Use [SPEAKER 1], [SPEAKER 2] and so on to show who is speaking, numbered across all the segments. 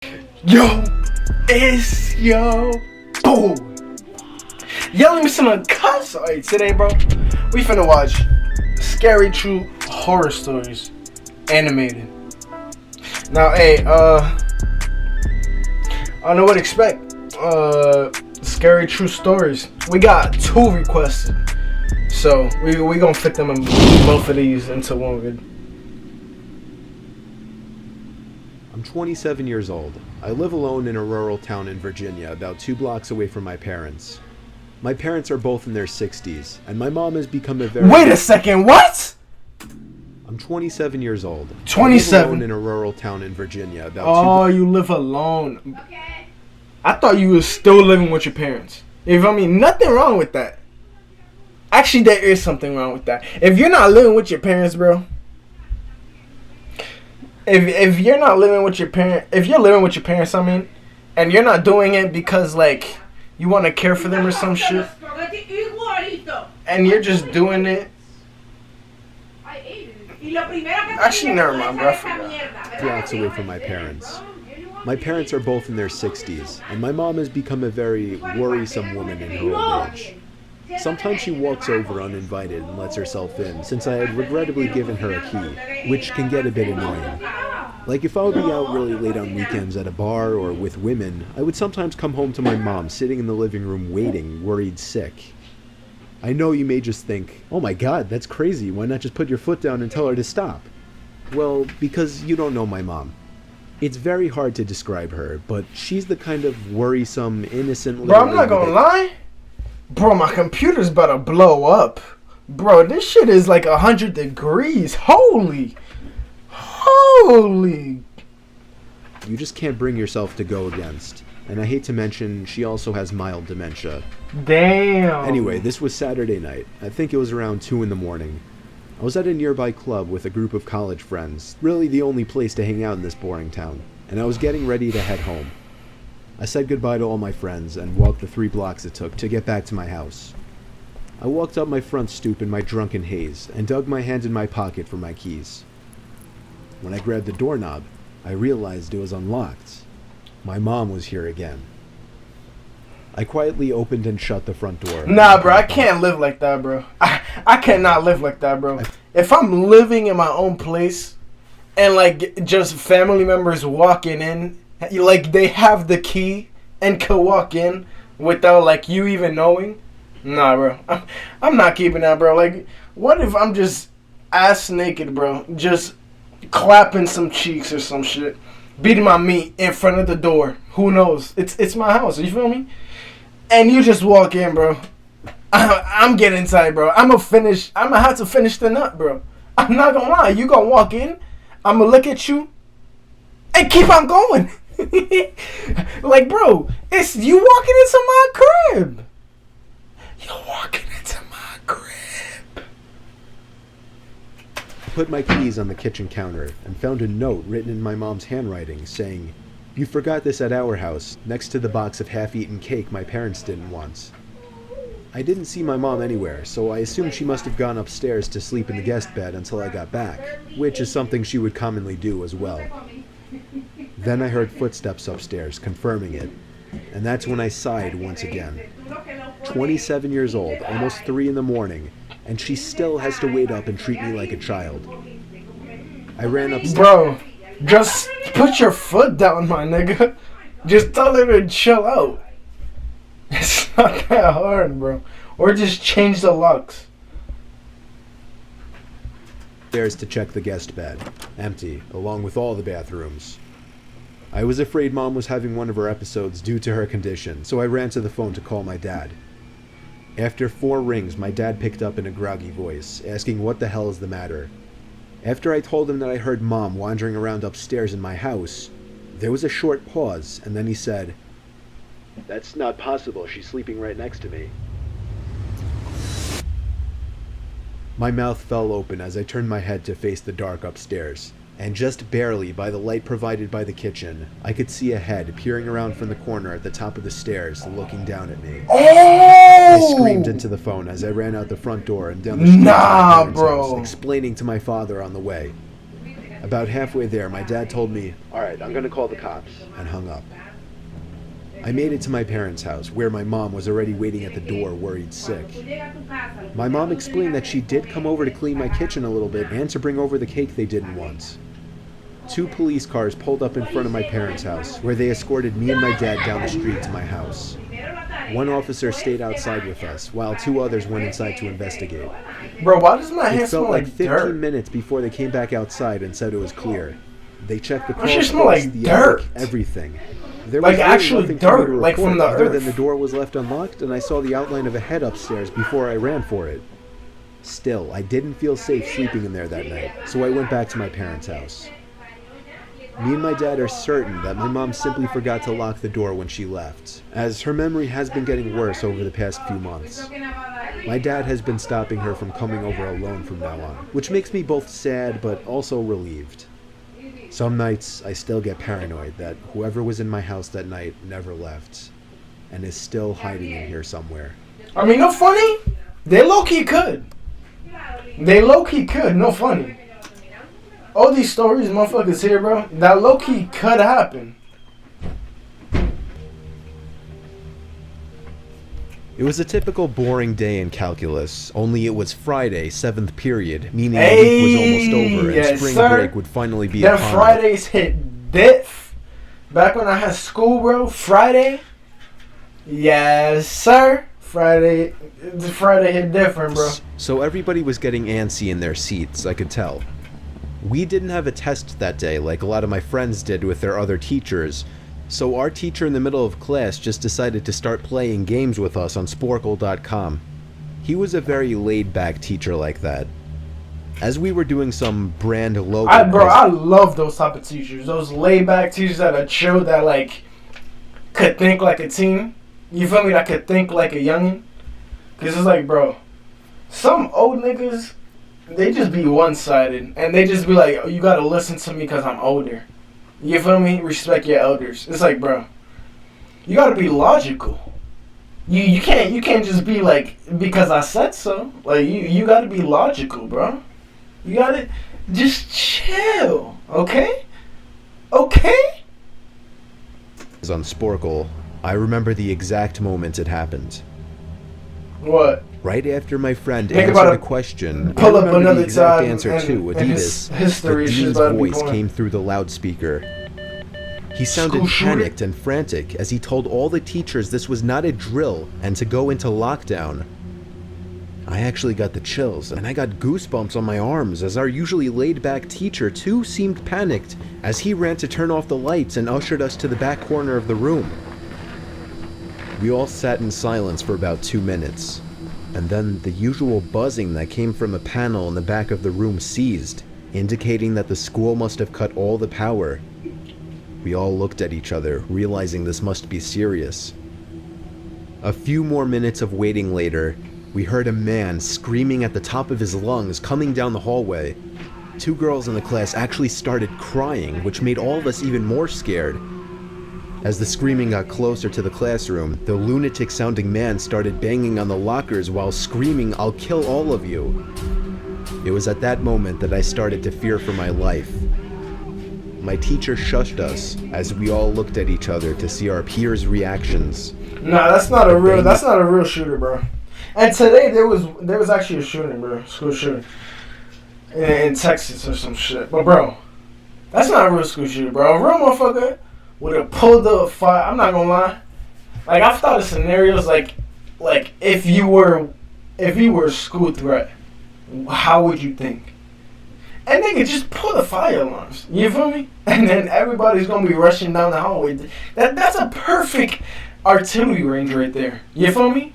[SPEAKER 1] Yo, it's yo. Boom. Yo, let me see my cuss. Alright, today, bro, we finna watch Scary True Horror Stories animated. Now, hey, I don't know what to expect. Scary True Stories. We got 2 requested, so we gonna fit them in both of these into one video.
[SPEAKER 2] I'm 27 years old. I live alone in a rural town in Virginia, about 2 blocks away from my parents. My parents are both in their 60s, and my mom has become a very...
[SPEAKER 1] Wait a second, what?
[SPEAKER 2] I'm 27 years old.
[SPEAKER 1] 27?
[SPEAKER 2] I live alone in a rural town in Virginia, about
[SPEAKER 1] Oh, you live alone. I thought you was still living with your parents. If I mean, nothing wrong with that. Actually, there is something wrong with that. If you're not living with your parents, bro. If you're not living with your parents, if you're living with your parents, I mean, and you're not doing it because like you want to care for them or some shit, and you're just doing it. Actually, never mind, bro. I forgot.
[SPEAKER 2] blocks away from my parents. My parents are both in their 60s, and my mom has become a very worrisome woman in her old age. Sometimes she walks over uninvited and lets herself in, since I had regrettably given her a key, which can get a bit annoying. Like if I would be out really late on weekends at a bar or with women, I would sometimes come home to my mom sitting in the living room waiting, worried sick. I know you may just think, oh my god, that's crazy, why not just put your foot down and tell her to stop? Well, because you don't know my mom. It's very hard to describe her, but she's the kind of worrisome, innocent little
[SPEAKER 1] Bro, I'm not gonna lie. Bro, my computer's about to blow up. Bro, this shit is like 100 degrees. Holy.
[SPEAKER 2] You just can't bring yourself to go against. And I hate to mention, she also has mild dementia.
[SPEAKER 1] Damn.
[SPEAKER 2] Anyway, this was Saturday night. I think it was around 2 in the morning. I was at a nearby club with a group of college friends, really the only place to hang out in this boring town, and I was getting ready to head home. I said goodbye to all my friends and walked the 3 blocks it took to get back to my house. I walked up my front stoop in my drunken haze and dug my hand in my pocket for my keys. When I grabbed the doorknob, I realized it was unlocked. My mom was here again. I quietly opened and shut the front door.
[SPEAKER 1] Nah, bro, I can't live like that, bro. I cannot live like that, bro. If I'm living in my own place and like just family members walking in, like they have the key and could walk in without like you even knowing, nah, bro. I'm not keeping that, bro. Like, what if I'm just ass naked, bro, just clapping some cheeks or some shit, beating my meat in front of the door? Who knows? It's my house. You feel me? And you just walk in, bro. I'm getting inside, bro. I'm gonna have to finish the nut, bro. I'm not gonna lie. You gonna walk in, I'm gonna look at you, and keep on going. Like, bro, it's you walking into my crib. You're walking into my crib.
[SPEAKER 2] I put my keys on the kitchen counter and found a note written in my mom's handwriting saying, "You forgot this at our house, next to the box of half-eaten cake my parents didn't want." I didn't see my mom anywhere, so I assumed she must have gone upstairs to sleep in the guest bed until I got back, which is something she would commonly do as well. Then I heard footsteps upstairs, confirming it, and that's when I sighed once again. 27 years old, almost 3 in the morning, and she still has to wait up and treat me like a child. I ran upstairs.
[SPEAKER 1] Bro, just put your foot down, my nigga. Just tell her to chill out. It's not that hard, bro. Or just change the locks.
[SPEAKER 2] Upstairs to check the guest bed, empty, along with all the bathrooms. I was afraid Mom was having one of her episodes due to her condition, so I ran to the phone to call my dad. After 4 rings, my dad picked up in a groggy voice, asking what the hell is the matter. After I told him that I heard Mom wandering around upstairs in my house, there was a short pause, and then he said, "That's not possible, she's sleeping right next to me." My mouth fell open as I turned my head to face the dark upstairs, and just barely by the light provided by the kitchen, I could see a head peering around from the corner at the top of the stairs, looking down at me. I screamed into the phone as I ran out the front door and down the street to my parents' house, explaining to my father on the way. About halfway there, my dad told me, "Alright, I'm gonna call the cops," and hung up. I made it to my parents' house, where my mom was already waiting at the door, worried sick. My mom explained that she did come over to clean my kitchen a little bit and to bring over the cake they didn't want. 2 police cars pulled up in front of my parents' house, where they escorted me and my dad down the street to my house. 1 officer stayed outside with us, while 2 others went inside to investigate.
[SPEAKER 1] Bro, why does my hand
[SPEAKER 2] It
[SPEAKER 1] smell
[SPEAKER 2] felt like
[SPEAKER 1] like
[SPEAKER 2] 15
[SPEAKER 1] dirt?
[SPEAKER 2] minutes before they came back outside and said it was clear. They checked the
[SPEAKER 1] Why does it
[SPEAKER 2] crawl
[SPEAKER 1] smell like
[SPEAKER 2] space, the
[SPEAKER 1] dirt?
[SPEAKER 2] attic, everything. There
[SPEAKER 1] Like
[SPEAKER 2] was really
[SPEAKER 1] actual
[SPEAKER 2] nothing for me
[SPEAKER 1] dirt,
[SPEAKER 2] to
[SPEAKER 1] like from
[SPEAKER 2] report
[SPEAKER 1] the
[SPEAKER 2] other
[SPEAKER 1] earth.
[SPEAKER 2] than the door was left unlocked and I saw the outline of a head upstairs before I ran for it. Still, I didn't feel safe sleeping in there that night, so I went back to my parents' house. Me and my dad are certain that my mom simply forgot to lock the door when she left, as her memory has been getting worse over the past few months. My dad has been stopping her from coming over alone from now on, which makes me both sad but also relieved. Some nights I still get paranoid that whoever was in my house that night never left, and is still hiding in here somewhere.
[SPEAKER 1] I mean, no funny. They low-key could. They low-key could, no funny. All these stories motherfuckers here, bro, that low-key could happen.
[SPEAKER 2] It was a typical boring day in calculus, only it was Friday, 7th period, meaning the
[SPEAKER 1] Hey,
[SPEAKER 2] week was almost over and
[SPEAKER 1] yes,
[SPEAKER 2] spring
[SPEAKER 1] sir.
[SPEAKER 2] break would finally be
[SPEAKER 1] Them
[SPEAKER 2] upon us.
[SPEAKER 1] Fridays hit diff. Back when I had school, bro, Friday. Yes, sir. Friday hit different, bro.
[SPEAKER 2] So everybody was getting antsy in their seats, I could tell. We didn't have a test that day like a lot of my friends did with their other teachers, so our teacher in the middle of class just decided to start playing games with us on Sporkle.com. He was a very laid-back teacher like that. As we were doing some brand logo...
[SPEAKER 1] I love those type of teachers. Those laid-back teachers that are chill, that, like, could think like a teen. You feel me? That could think like a youngin'. Because it's like, bro, some old niggas, they just be one-sided. And they just be like, oh, you gotta listen to me because I'm older. You feel me? Respect your elders. It's like, bro, you gotta be logical. You can't just be like, because I said so. Like, you gotta be logical, bro. You gotta just chill, okay? Okay?
[SPEAKER 2] On Sporkle, I remember the exact moment it happened.
[SPEAKER 1] What?
[SPEAKER 2] Right after my friend
[SPEAKER 1] Think
[SPEAKER 2] answered
[SPEAKER 1] about
[SPEAKER 2] the
[SPEAKER 1] it.
[SPEAKER 2] question,
[SPEAKER 1] Pull
[SPEAKER 2] I
[SPEAKER 1] up
[SPEAKER 2] remember
[SPEAKER 1] another
[SPEAKER 2] the exact
[SPEAKER 1] time
[SPEAKER 2] answer
[SPEAKER 1] and-
[SPEAKER 2] too,
[SPEAKER 1] and his
[SPEAKER 2] Adidas.
[SPEAKER 1] history
[SPEAKER 2] But
[SPEAKER 1] shit
[SPEAKER 2] Dean's
[SPEAKER 1] about to be
[SPEAKER 2] voice
[SPEAKER 1] going.
[SPEAKER 2] came through the loudspeaker. He sounded
[SPEAKER 1] School shooter?
[SPEAKER 2] panicked and frantic as he told all the teachers this was not a drill and to go into lockdown. I actually got the chills, and I got goosebumps on my arms as our usually laid-back teacher too seemed panicked as he ran to turn off the lights and ushered us to the back corner of the room. We all sat in silence for about 2 minutes, and then the usual buzzing that came from a panel in the back of the room ceased, indicating that the school must have cut all the power. We all looked at each other, realizing this must be serious. A few more minutes of waiting later, we heard a man screaming at the top of his lungs coming down the hallway. 2 girls in the class actually started crying, which made all of us even more scared. As the screaming got closer to the classroom, the lunatic-sounding man started banging on the lockers while screaming, "I'll kill all of you." It was at that moment that I started to fear for my life. My teacher shushed us as we all looked at each other to see our peers' reactions.
[SPEAKER 1] Nah, that's not a real shooter, bro. And today there was actually a shooting, bro, school shooting in Texas or some shit. But bro, that's not a real school shooter, bro. A real motherfucker would have pulled the fire. I'm not gonna lie. Like, I've thought of scenarios like if you were a school threat, how would you think? And they could just pull the fire alarms. You feel me? And then everybody's gonna be rushing down the hallway. That's a perfect artillery range right there. You feel me?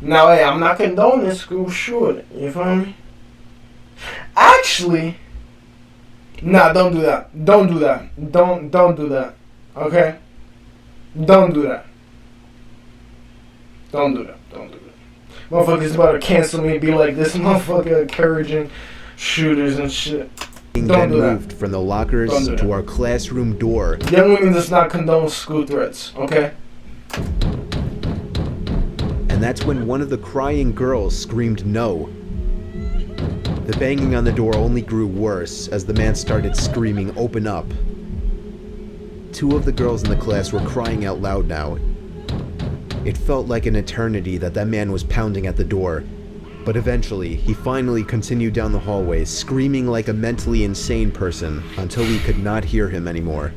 [SPEAKER 1] Now, hey, I'm not condoning school shooting. You feel me? Actually, nah, don't do that. Don't do that. Don't do that. Okay? Don't do that. Don't do that. Don't do that. Motherfuckers about to cancel me and be like, this motherfucker encouraging shooters and shit.
[SPEAKER 2] Being
[SPEAKER 1] Don't
[SPEAKER 2] then
[SPEAKER 1] do that.
[SPEAKER 2] moved from the lockers
[SPEAKER 1] Don't do
[SPEAKER 2] to
[SPEAKER 1] that.
[SPEAKER 2] our classroom door.
[SPEAKER 1] Young women does not condone school threats. Okay?
[SPEAKER 2] And that's when one of the crying girls screamed no. The banging on the door only grew worse as the man started screaming, "Open up." 2 of the girls in the class were crying out loud now. It felt like an eternity that man was pounding at the door, but eventually he finally continued down the hallway, screaming like a mentally insane person until we could not hear him anymore.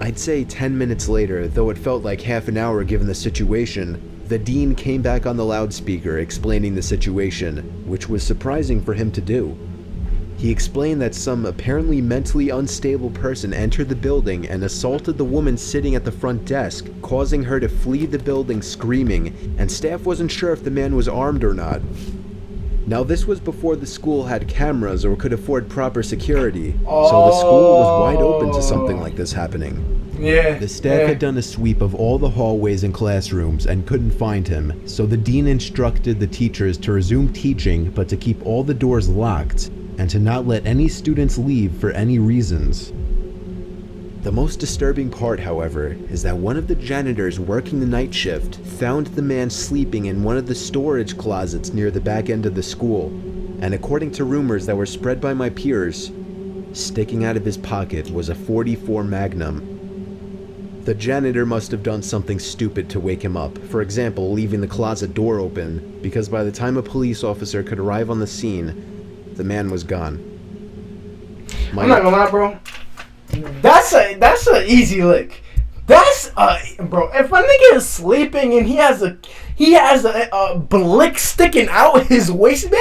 [SPEAKER 2] I'd say 10 minutes later, though it felt like half an hour given the situation, the dean came back on the loudspeaker explaining the situation, which was surprising for him to do. He explained that some apparently mentally unstable person entered the building and assaulted the woman sitting at the front desk, causing her to flee the building screaming, and staff wasn't sure if the man was armed or not. Now this was before the school had cameras or could afford proper security, so the school was wide open to something like this happening.
[SPEAKER 1] Yeah.
[SPEAKER 2] The staff had done a sweep of all the hallways and classrooms and couldn't find him, so the dean instructed the teachers to resume teaching but to keep all the doors locked and to not let any students leave for any reasons. The most disturbing part, however, is that one of the janitors working the night shift found the man sleeping in one of the storage closets near the back end of the school, and according to rumors that were spread by my peers, sticking out of his pocket was a .44 Magnum. The janitor must have done something stupid to wake him up, for example, leaving the closet door open, because by the time a police officer could arrive on the scene, the man was gone.
[SPEAKER 1] I'm not gonna lie, bro. That's a easy lick. Bro. If a nigga is sleeping and he has a blick sticking out his waistband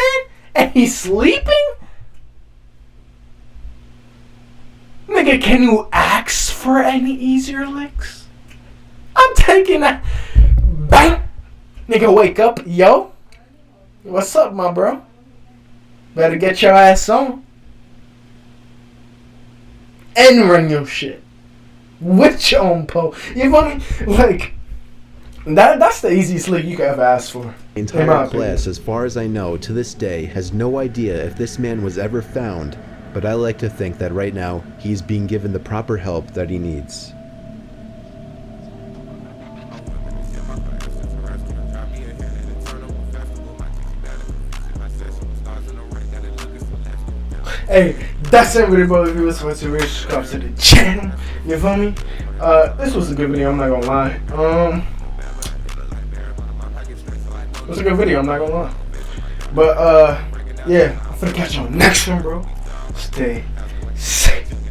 [SPEAKER 1] and he's sleeping, nigga, can you ask for any easier licks? I'm taking that. Bang, nigga, wake up, yo. What's up, my bro? Better get your ass on. And run your shit. With your own pole. You feel me? Like, that's the easiest lick you could ever ask for.
[SPEAKER 2] The entire class, as far as I know, to this day, has no idea if this man was ever found, but I like to think that right now, he's being given the proper help that he needs.
[SPEAKER 1] Hey, that's everybody, bro. If you listen to this, subscribe to the channel. You feel me? This was a good video, I'm not gonna lie. It was a good video, I'm not gonna lie. But, yeah, I'm finna catch you on the next one, bro. Stay